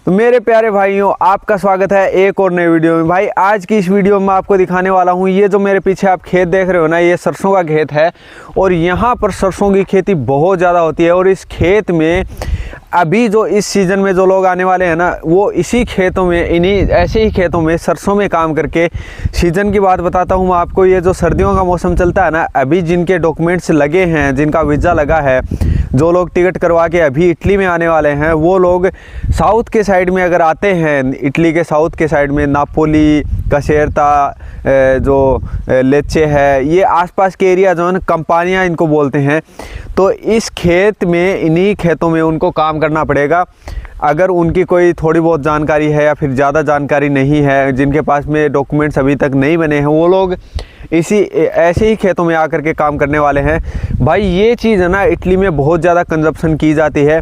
तो मेरे प्यारे भाइयों, आपका स्वागत है एक और नई वीडियो में। भाई आज की इस वीडियो में आपको दिखाने वाला हूँ, ये जो मेरे पीछे आप खेत देख रहे हो ना, ये सरसों का खेत है और यहाँ पर सरसों की खेती बहुत ज़्यादा होती है। और इस खेत में अभी जो इस सीज़न में जो लोग आने वाले हैं ना, वो इसी खेतों में, इन्हीं ऐसे ही खेतों में सरसों में काम करके, सीज़न की बात बताता हूँ मैं आपको, ये जो सर्दियों का मौसम चलता है ना, अभी जिनके डॉक्यूमेंट्स लगे हैं, जिनका वीज़ा लगा है, जो लोग टिकट करवा के अभी इटली में आने वाले हैं, वो लोग साउथ के साइड में अगर आते हैं, इटली के साउथ के साइड में नापोली, कसेरता, जो लेचे है, ये आसपास के एरिया जो है ना, कंपानियाँ इनको बोलते हैं। तो इस खेत में, इन्हीं खेतों में उनको काम करना पड़ेगा। अगर उनकी कोई थोड़ी बहुत जानकारी है या फिर ज़्यादा जानकारी नहीं है, जिनके पास में डॉक्यूमेंट्स अभी तक नहीं बने हैं, वो लोग ऐसे ही खेतों में आकर के काम करने वाले हैं। भाई ये चीज़ है ना, इटली में बहुत ज़्यादा कंजप्शन की जाती है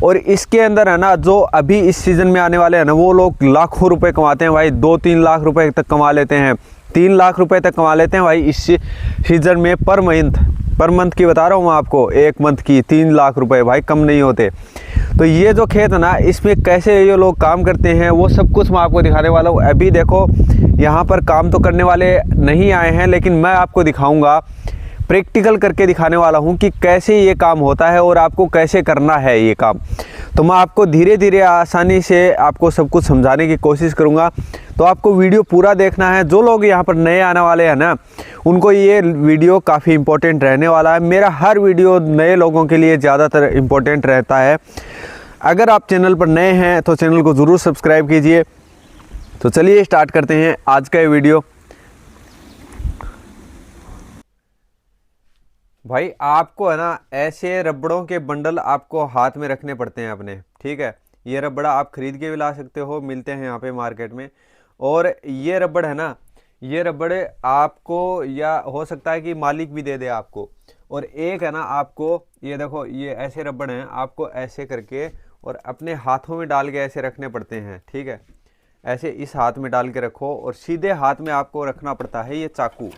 और इसके अंदर है ना, जो अभी इस सीज़न में आने वाले हैं ना, वो लोग लाखों रुपए कमाते हैं भाई। 2-3 लाख रुपए तक कमा लेते हैं, 3 लाख रुपए तक कमा लेते हैं भाई इस सीज़न में। पर मंथ की बता रहा हूँ मैं आपको, एक मंथ की 3 लाख रुपए भाई, कम नहीं होते। तो ये जो खेत है ना, इसमें कैसे ये लोग काम करते हैं, वो सब कुछ मैं आपको दिखाने वाला हूँ। अभी देखो, यहाँ पर काम तो करने वाले नहीं आए हैं, लेकिन मैं आपको दिखाऊंगा, प्रैक्टिकल करके दिखाने वाला हूँ कि कैसे ये काम होता है और आपको कैसे करना है ये काम। तो मैं आपको धीरे धीरे आसानी से आपको सब कुछ समझाने की कोशिश करूँगा। तो आपको वीडियो पूरा देखना है। जो लोग यहाँ पर नए आने वाले हैं ना, उनको ये वीडियो काफ़ी इम्पोर्टेंट रहने वाला है। मेरा हर वीडियो नए लोगों के लिए ज़्यादातर इम्पोर्टेंट रहता है। अगर आप चैनल पर नए हैं तो चैनल को ज़रूर सब्सक्राइब कीजिए। तो चलिए स्टार्ट करते हैं आज का ये वीडियो। भाई आपको है ना, ऐसे रबड़ों के बंडल आपको हाथ में रखने पड़ते हैं अपने, ठीक है। ये रबड़ा आप खरीद के भी ला सकते हो, मिलते हैं यहाँ पे मार्केट में। और ये रबड़ है ना, ये रबड़ आपको, या हो सकता है कि मालिक भी दे दे आपको। और एक है ना, आपको ये देखो, ये ऐसे रबड़ हैं, आपको ऐसे करके और अपने हाथों में डाल के ऐसे रखने पड़ते हैं, ठीक है। ऐसे इस हाथ में डाल के रखो और सीधे हाथ में आपको रखना पड़ता है ये चाकू।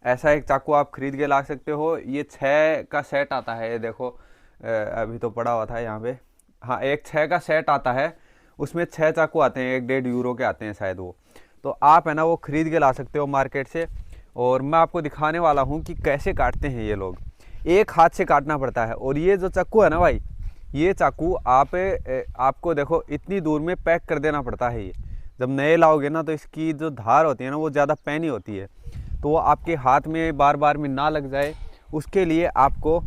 ऐसा एक चाकू आप खरीद के ला सकते हो। ये 6 का सेट आता है, ये देखो, अभी तो पड़ा हुआ था यहाँ पे। हाँ, एक 6 का सेट आता है, उसमें 6 चाकू आते हैं, 1-1.5 यूरो के आते हैं शायद वो। तो आप है ना, वो ख़रीद के ला सकते हो मार्केट से। और मैं आपको दिखाने वाला हूँ कि कैसे काटते हैं ये लोग। एक हाथ से काटना पड़ता है। और ये जो चाकू है ना भाई, ये चाकू आपको देखो, इतनी दूर में पैक कर देना पड़ता है। ये जब नए लाओगे ना, तो इसकी जो धार होती है ना, वो ज़्यादा पैनी होती है, तो वो आपके हाथ में बार बार में ना लग जाए, उसके लिए आपको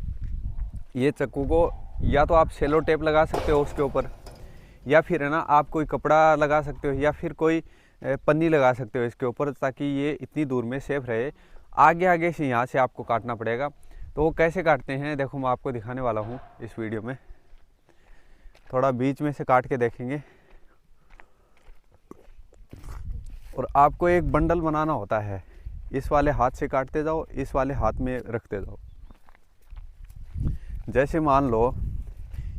ये चाकू को, या तो आप सेलो टेप लगा सकते हो उसके ऊपर, या फिर है ना, आप कोई कपड़ा लगा सकते हो, या फिर कोई पन्नी लगा सकते हो इसके ऊपर, ताकि ये इतनी दूर में सेफ रहे। आगे से यहाँ से आपको काटना पड़ेगा। तो वो कैसे काटते हैं देखो, मैं आपको दिखाने वाला हूँ इस वीडियो में। थोड़ा बीच में से काट के देखेंगे। और आपको एक बंडल बनाना होता है, इस वाले हाथ से काटते जाओ, इस वाले हाथ में रखते जाओ। जैसे मान लो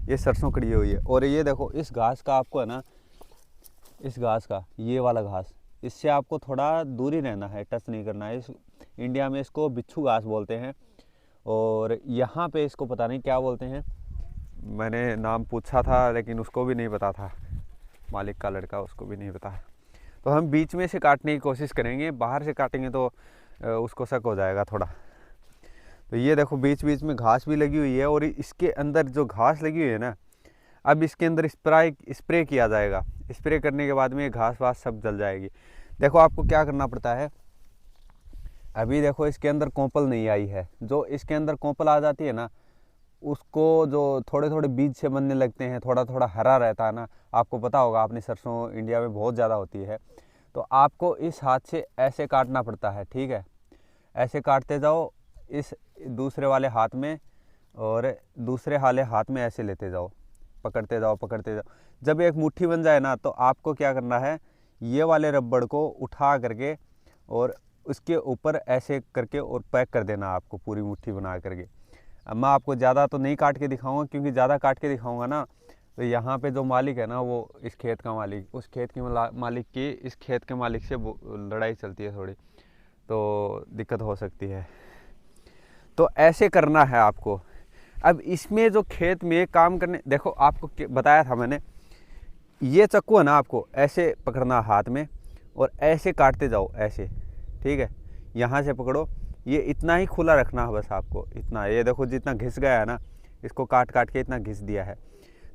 ये सरसों कड़ी हुई है, और ये देखो, इस घास का आपको है ना, इस घास का, ये वाला घास, इससे आपको थोड़ा दूरी रहना है, टच नहीं करना है। इस इंडिया में इसको बिच्छू घास बोलते हैं, और यहाँ पे इसको पता नहीं क्या बोलते हैं। मैंने नाम पूछा था, लेकिन उसको भी नहीं पता था, मालिक का लड़का, उसको भी नहीं पता। तो हम बीच में से काटने की कोशिश करेंगे, बाहर से काटेंगे तो उसको शक हो जाएगा थोड़ा। तो ये देखो, बीच बीच में घास भी लगी हुई है, और इसके अंदर जो घास लगी हुई है ना, अब इसके अंदर स्प्रे किया जाएगा। स्प्रे करने के बाद में घास वास सब जल जाएगी। देखो आपको क्या करना पड़ता है, अभी देखो इसके अंदर कोंपल नहीं आई है। जो इसके अंदर कोंपल आ जाती है ना, उसको जो थोड़े थोड़े बीज से बनने लगते हैं, थोड़ा थोड़ा हरा रहता है ना, आपको पता होगा, आपने सरसों इंडिया में बहुत ज़्यादा होती है। तो आपको इस हाथ से ऐसे काटना पड़ता है, ठीक है। ऐसे काटते जाओ इस दूसरे वाले हाथ में, और दूसरे वाले हाथ में ऐसे लेते जाओ, पकड़ते जाओ। जब एक मुट्ठी बन जाए ना, तो आपको क्या करना है, ये वाले रबड़ को उठा करके और उसके ऊपर ऐसे करके और पैक कर देना आपको, पूरी मुट्ठी बना करके। अब मैं आपको ज़्यादा तो नहीं काट के दिखाऊंगा, क्योंकि ज़्यादा काट के दिखाऊंगा ना, तो यहाँ पे जो मालिक है ना, वो इस खेत का मालिक, उस खेत के मालिक की इस खेत के मालिक से लड़ाई चलती है थोड़ी, तो दिक्कत हो सकती है। तो ऐसे करना है आपको। अब इसमें जो खेत में काम करने, देखो आपको बताया था मैंने, ये चाकू है ना, आपको ऐसे पकड़ना हाथ में और ऐसे काटते जाओ ऐसे, ठीक है। यहाँ से पकड़ो, ये इतना ही खुला रखना है बस आपको, इतना। ये देखो जितना घिस गया है ना, इसको काट काट के इतना घिस दिया है।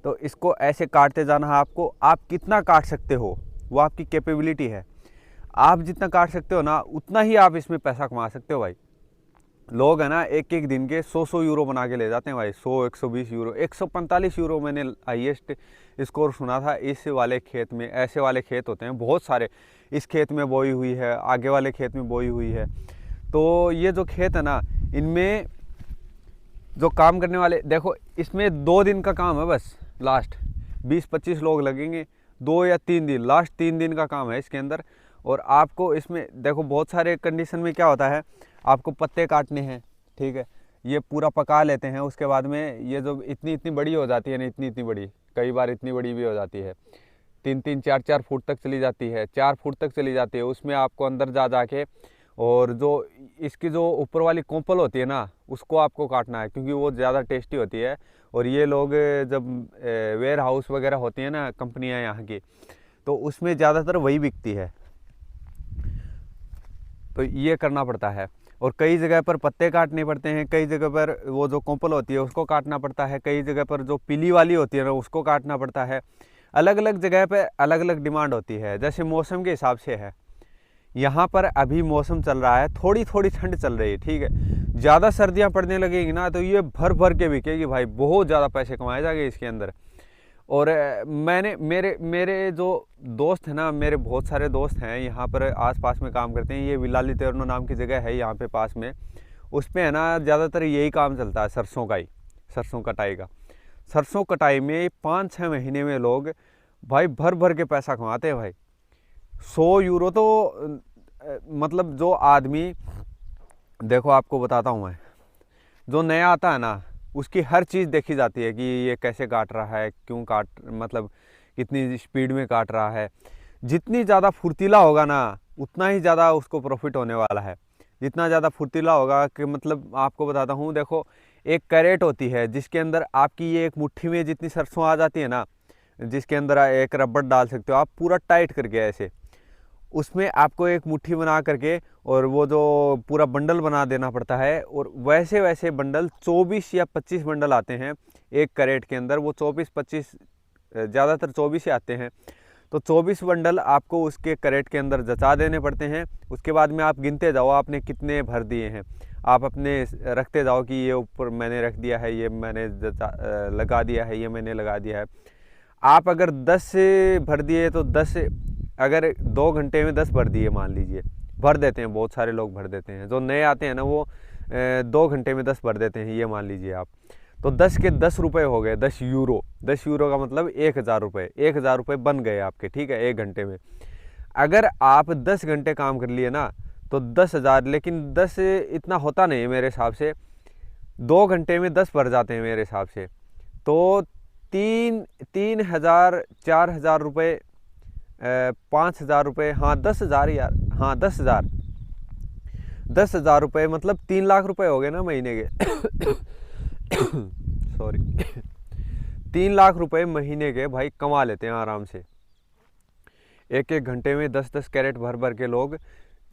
तो इसको ऐसे काटते जाना है आपको। आप कितना काट सकते हो वो आपकी कैपेबिलिटी है। आप जितना काट सकते हो ना, उतना ही आप इसमें पैसा कमा सकते हो भाई। लोग है ना एक एक दिन के 100 यूरो बना के ले जाते हैं भाई। 100, 120 यूरो, 145 यूरो मैंने हाईएस्ट स्कोर सुना था इस वाले खेत में। ऐसे वाले खेत होते हैं बहुत सारे, इस खेत में बोई हुई है, आगे वाले खेत में बोई हुई है। तो ये जो खेत है ना, इनमें जो काम करने वाले, देखो इसमें 2 दिन का काम है बस, लास्ट 20-25 लोग लगेंगे, 2 या 3 दिन, लास्ट 3 दिन का काम है इसके अंदर। और आपको इसमें देखो बहुत सारे कंडीशन में क्या होता है, आपको पत्ते काटने हैं, ठीक है। ये पूरा पका लेते हैं, उसके बाद में ये जो इतनी इतनी बड़ी हो जाती है ना, इतनी इतनी बड़ी, कई बार इतनी बड़ी भी हो जाती है, 3-3, 4-4 फुट तक चली जाती है, 4 फुट तक चली जाती है। उसमें आपको अंदर जा जाके, और जो इसकी जो ऊपर वाली कोंपल होती है ना, उसको आपको काटना है, क्योंकि वो ज़्यादा टेस्टी होती है। और ये लोग जब वेयर हाउस वगैरह होती है ना, कंपनियां यहाँ की, तो उसमें ज़्यादातर वही बिकती है। तो ये करना पड़ता है। और कई जगह पर पत्ते काटने पड़ते हैं, कई जगह पर वो जो कोंपल होती है उसको काटना पड़ता है, कई जगह पर जो पीली वाली होती है ना उसको काटना पड़ता है। अलग अलग जगह पे अलग अलग डिमांड होती है, जैसे मौसम के हिसाब से है। यहाँ पर अभी मौसम चल रहा है, थोड़ी थोड़ी ठंड चल रही है, ठीक है। ज़्यादा सर्दियाँ पड़ने लगेंगी ना, तो ये भर भर के बिकेगी भाई, बहुत ज़्यादा पैसे कमाए जाएंगे इसके अंदर। और मैंने मेरे मेरे जो दोस्त हैं ना, मेरे बहुत सारे दोस्त हैं यहाँ पर आसपास में काम करते हैं। ये विलाली तेरनो नाम की जगह है यहाँ पे पास में, उस पर है ना ज़्यादातर यही काम चलता है, सरसों का ही, सरसों कटाई का। सरसों कटाई में 5-6 महीने में लोग भाई भर भर के पैसा कमाते हैं भाई। 100 यूरो तो मतलब जो आदमी, देखो आपको बताता हूँ मैं, जो नया आता है ना उसकी हर चीज़ देखी जाती है कि ये कैसे काट रहा है, क्यों काट, मतलब कितनी स्पीड में काट रहा है। जितनी ज़्यादा फुर्तीला होगा ना, उतना ही ज़्यादा उसको प्रॉफिट होने वाला है। जितना ज़्यादा फुर्तीला होगा, कि मतलब आपको बताता हूँ, देखो एक कैरेट होती है जिसके अंदर आपकी ये एक मुट्ठी में जितनी सरसों आ जाती है ना, जिसके अंदर एक रबड़ डाल सकते हो आप पूरा टाइट करके ऐसे, उसमें आपको एक मुट्ठी बना करके और वो जो पूरा बंडल बना देना पड़ता है। और वैसे वैसे बंडल 24 या 25 बंडल आते हैं एक कैरेट के अंदर। वो 24-25, ज़्यादातर 24 ही आते हैं। तो 24 बंडल आपको उसके कैरेट के अंदर जचा देने पड़ते हैं। उसके बाद में आप गिनते जाओ आपने कितने भर दिए हैं, आप अपने रखते जाओ कि ये ऊपर मैंने रख दिया है, ये मैंने लगा दिया है, ये मैंने लगा दिया है। आप अगर 10 भर दिए तो 10, अगर 2 घंटे में 10 भर दिए मान लीजिए, भर देते हैं, बहुत सारे लोग भर देते हैं। जो नए आते हैं ना वो 2 घंटे में 10 भर देते हैं, ये मान लीजिए आप। तो 10 के 10 रुपये हो गए, 10 यूरो। 10 यूरो का मतलब 1000 रुपये, 1000 रुपये बन गए आपके, ठीक है, 1 घंटे में। अगर आप 10 घंटे काम कर लिए ना तो 10,000, लेकिन 10 इतना होता नहीं है मेरे हिसाब से, 2 घंटे में 10 भर जाते हैं मेरे हिसाब से। तो 3,000, 4,000 रुपये, 5,000 रुपये, हाँ 10,000 यार, हाँ 10,000, 10,000 रुपये मतलब 3 लाख रुपए हो गए ना महीने के। सॉरी, 3 लाख रुपए महीने के भाई कमा लेते हैं आराम से। एक एक घंटे में 10-10 कैरेट भर भर के लोग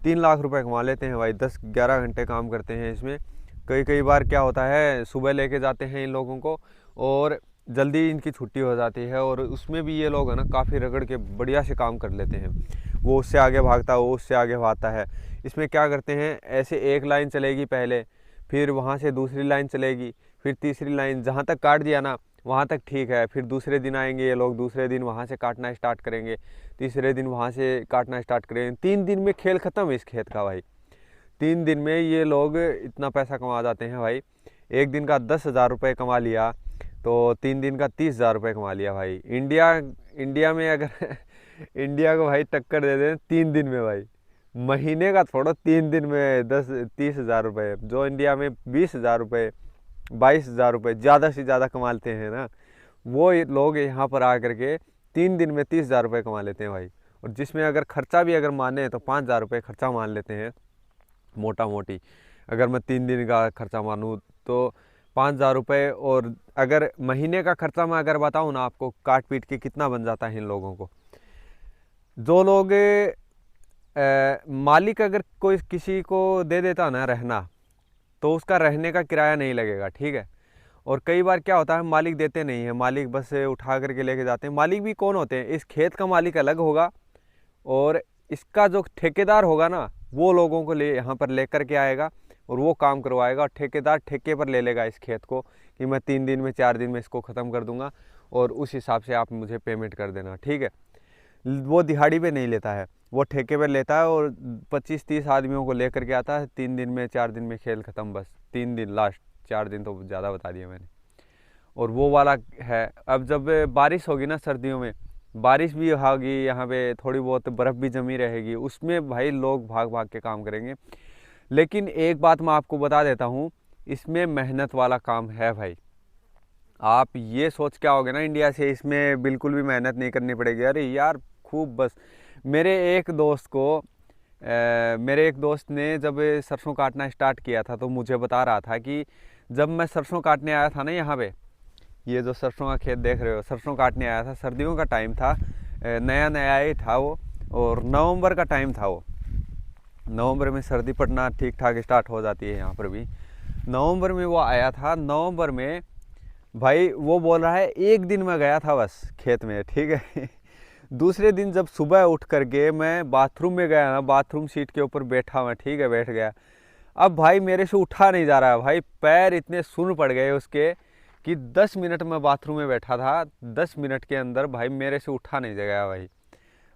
3 लाख रुपए कमा लेते हैं भाई। 10-11 घंटे काम करते हैं इसमें। कई बार क्या होता है, सुबह लेके जाते हैं इन लोगों को और जल्दी इनकी छुट्टी हो जाती है, और उसमें भी ये लोग है ना काफ़ी रगड़ के बढ़िया से काम कर लेते हैं। वो उससे आगे भागता है, वो उससे आगे भागता है। इसमें क्या करते हैं, ऐसे एक लाइन चलेगी पहले, फिर वहाँ से दूसरी लाइन चलेगी, फिर तीसरी लाइन, जहाँ तक काट दिया ना वहाँ तक ठीक है। फिर दूसरे दिन आएंगे ये लोग, दूसरे दिन वहाँ से काटना स्टार्ट करेंगे, तीसरे दिन वहाँ से काटना स्टार्ट करेंगे। 3 दिन में खेल ख़त्म इस खेत का भाई। 3 दिन में ये लोग इतना पैसा कमा जाते हैं भाई। एक दिन का 10,000 रुपये कमा लिया तो 3 दिन का 30,000 रुपये कमा लिया भाई। इंडिया में अगर इंडिया को भाई टक्कर दे दें 3 दिन में भाई, महीने का थोड़ा 3 दिन में 10-30,000 रुपये, जो इंडिया में 20,000 रुपये, 22,000 रुपये ज़्यादा से ज़्यादा कमा लेते हैं ना, वो लोग यहाँ पर आकर के 3 दिन में 30,000 रुपये कमा लेते हैं भाई। और जिसमें अगर खर्चा भी अगर माने तो 5,000 रुपये खर्चा मान लेते हैं मोटा मोटी। अगर मैं 3 दिन का खर्चा मानूँ तो 5,000 रुपये। और अगर महीने का खर्चा मैं अगर बताऊँ ना आपको, काट पीट के कितना बन जाता है इन लोगों को। जो लोग मालिक अगर कोई किसी को दे देता ना रहना, तो उसका रहने का किराया नहीं लगेगा, ठीक है। और कई बार क्या होता है, मालिक देते नहीं है, मालिक बस उठा करके लेके जाते हैं। मालिक भी कौन होते हैं, इस खेत का मालिक अलग होगा और इसका जो ठेकेदार होगा ना, वो लोगों को ले यहाँ पर लेकर के आएगा और वो काम करवाएगा। और ठेकेदार ठेके पर ले लेगा इस खेत को कि मैं 3 दिन में 4 दिन में इसको ख़त्म कर दूंगा और उस हिसाब से आप मुझे पेमेंट कर देना, ठीक है। वो दिहाड़ी पे नहीं लेता है, वो ठेके पर लेता है और 25-30 आदमियों को लेकर के आता है। 3 दिन में 4 दिन में खेल ख़त्म, बस 3 दिन लास्ट, 4 दिन तो ज़्यादा बता दिया मैंने। और वो वाला है। अब जब बारिश होगी ना सर्दियों में, बारिश भी होगी, यहाँ पे थोड़ी बहुत बर्फ़ भी जमी रहेगी, उसमें भाई लोग भाग भाग के काम करेंगे। लेकिन एक बात मैं आपको बता देता हूँ, इसमें मेहनत वाला काम है भाई। आप ये सोच के आओगे ना इंडिया से, इसमें बिल्कुल भी मेहनत नहीं करनी पड़ेगी। अरे यार खूब, बस मेरे एक दोस्त ने जब सरसों काटना स्टार्ट किया था तो मुझे बता रहा था कि जब मैं सरसों काटने आया था ना यहाँ पे, ये जो सरसों का खेत देख रहे हो, सरसों काटने आया था, सर्दियों का टाइम था, नया नया ही था वो, और नवंबर का टाइम था वो। नवंबर में सर्दी पड़ना ठीक ठाक स्टार्ट हो जाती है यहाँ पर भी। नवंबर में वो आया था। नवंबर में भाई वो बोल रहा है 1 दिन में गया था बस खेत में, ठीक है। दूसरे दिन जब सुबह उठ करके मैं बाथरूम में गया ना, बाथरूम सीट के ऊपर बैठा मैं, ठीक है, बैठ गया। अब भाई मेरे से उठा नहीं जा रहा है भाई, पैर इतने सुन्न पड़ गए उसके कि 10 मिनट में बाथरूम में बैठा था। 10 मिनट के अंदर भाई मेरे से उठा नहीं गया भाई।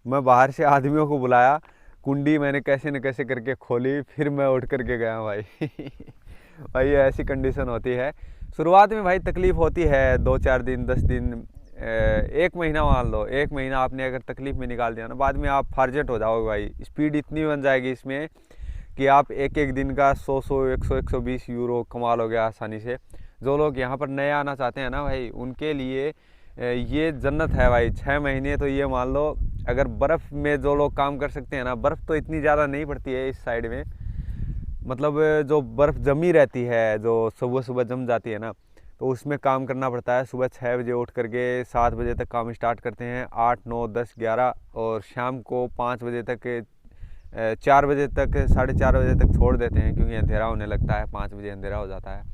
मैं बाहर से आदमियों को बुलाया, कुंडी मैंने कैसे न कैसे करके खोली, फिर मैं उठ करके गया भाई। भाई ऐसी कंडीशन होती है शुरुआत में भाई, तकलीफ़ होती है 2-4 दिन, 10 दिन, 1 महीना मान लो। 1 महीना आपने अगर तकलीफ़ में निकाल दिया ना, बाद में आप फार्जेट हो जाओगे भाई। स्पीड इतनी बन जाएगी इसमें कि आप एक दिन का 100, 120 यूरो कमा लोगे आसानी से। जो लोग यहाँ पर नए आना चाहते हैं ना भाई, उनके लिए ये जन्नत है भाई। 6 महीने तो ये मान लो, अगर बर्फ़ में जो लोग काम कर सकते हैं ना, बर्फ़ तो इतनी ज़्यादा नहीं पड़ती है इस साइड में, मतलब जो बर्फ़ जमी रहती है, जो सुबह सुबह जम जाती है ना, तो उसमें काम करना पड़ता है। सुबह 6 बजे उठ करके 7 बजे तक काम स्टार्ट करते हैं, 8, 9, 10, 11, और शाम को 5 बजे तक, 4 बजे तक, 4:30 बजे तक छोड़ देते हैं, क्योंकि अंधेरा होने लगता है, 5 बजे अंधेरा हो जाता है।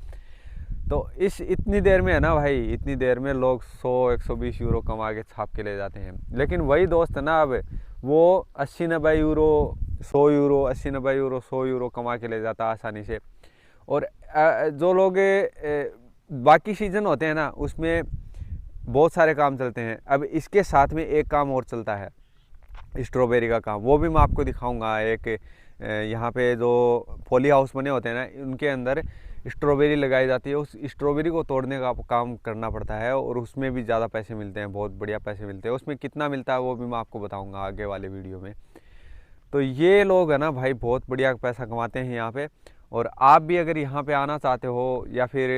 तो इतनी देर में है ना भाई, इतनी देर में लोग 100-120 यूरो कमा के छाप के ले जाते हैं। लेकिन वही दोस्त है ना, अब वो 80-90 यूरो, 100 यूरो, 80-90 यूरो, 100 यूरो कमा के ले जाता आसानी से। और जो लोग बाकी सीजन होते हैं ना, उसमें बहुत सारे काम चलते हैं। अब इसके साथ में एक काम और चलता है, स्ट्रॉबेरी का काम, वो भी मैं आपको दिखाऊंगा। एक यहाँ पे जो पॉली हाउस बने होते हैं ना, उनके अंदर स्ट्रॉबेरी लगाई जाती है। उस स्ट्रॉबेरी को तोड़ने का काम करना पड़ता है, और उसमें भी ज़्यादा पैसे मिलते हैं, बहुत बढ़िया पैसे मिलते हैं। उसमें कितना मिलता है वो भी मैं आपको बताऊंगा आगे वाले वीडियो में। तो ये लोग है ना भाई, बहुत बढ़िया पैसा कमाते हैं यहाँ पे। और आप भी अगर यहाँ पे आना चाहते हो, या फिर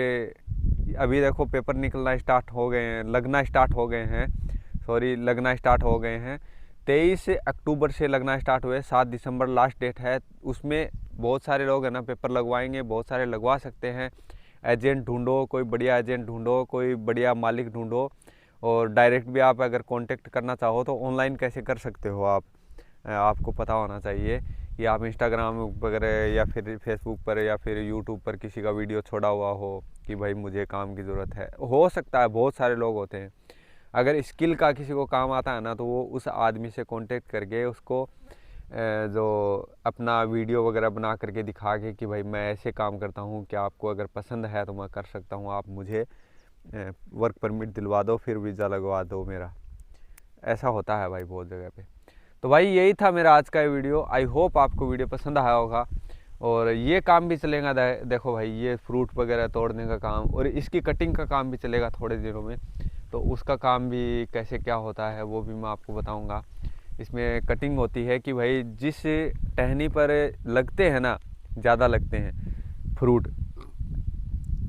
अभी देखो पेपर निकलना स्टार्ट हो गए हैं, लगना स्टार्ट हो गए हैं, लगना स्टार्ट हो गए हैं। 23 अक्टूबर से लगना स्टार्ट हुए, 7 दिसंबर लास्ट डेट है। उसमें बहुत सारे लोग है ना पेपर लगवाएंगे, बहुत सारे लगवा सकते हैं। एजेंट ढूंढो, कोई बढ़िया एजेंट ढूंढो, कोई बढ़िया मालिक ढूंढो। और डायरेक्ट भी आप अगर कांटेक्ट करना चाहो तो ऑनलाइन कैसे कर सकते हो आप, आपको पता होना चाहिए कि आप इंस्टाग्राम वगैरह या फिर फेसबुक पर या फिर यूट्यूब पर किसी का वीडियो छोड़ा हुआ हो कि भाई मुझे काम की ज़रूरत है। हो सकता है, बहुत सारे लोग होते हैं, अगर स्किल का किसी को काम आता है ना, तो वो उस आदमी से कांटेक्ट करके उसको जो अपना वीडियो वगैरह बना करके दिखा के कि भाई मैं ऐसे काम करता हूँ, क्या आपको अगर पसंद है तो मैं कर सकता हूँ, आप मुझे वर्क परमिट दिलवा दो, फिर वीज़ा लगवा दो मेरा। ऐसा होता है भाई बहुत जगह पे। तो भाई यही था मेरा आज का वीडियो। आई होप आपको वीडियो पसंद आया होगा। और ये काम भी चलेगा, देखो भाई, ये फ्रूट वगैरह तोड़ने का काम, और इसकी कटिंग का काम भी चलेगा थोड़े दिनों में। तो उसका काम भी कैसे क्या होता है वो भी मैं आपको बताऊंगा। इसमें कटिंग होती है कि भाई जिस टहनी पर लगते हैं ना, ज़्यादा लगते हैं फ्रूट,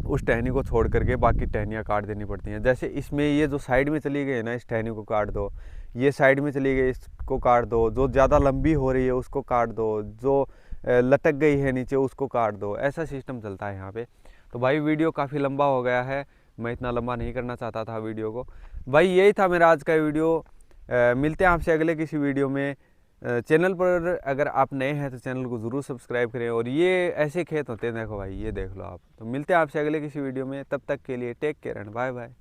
उस टहनी को छोड़ करके बाकी टहनियाँ काट देनी पड़ती हैं। जैसे इसमें ये जो साइड में चली गई है ना, इस टहनी को काट दो, ये साइड में चली गई इसको काट दो, जो ज़्यादा लंबी हो रही है उसको काट दो, जो लटक गई है नीचे उसको काट दो। ऐसा सिस्टम चलता है यहाँ पे। तो भाई वीडियो काफ़ी लंबा हो गया है, मैं इतना लंबा नहीं करना चाहता था वीडियो को। भाई यही था मेरा आज का वीडियो। मिलते हैं आपसे अगले किसी वीडियो में। चैनल पर अगर आप नए हैं तो चैनल को ज़रूर सब्सक्राइब करें। और ये ऐसे खेत होते हैं, देखो भाई, ये देख लो आप। तो मिलते हैं आपसे अगले किसी वीडियो में, तब तक के लिए take care and bye bye.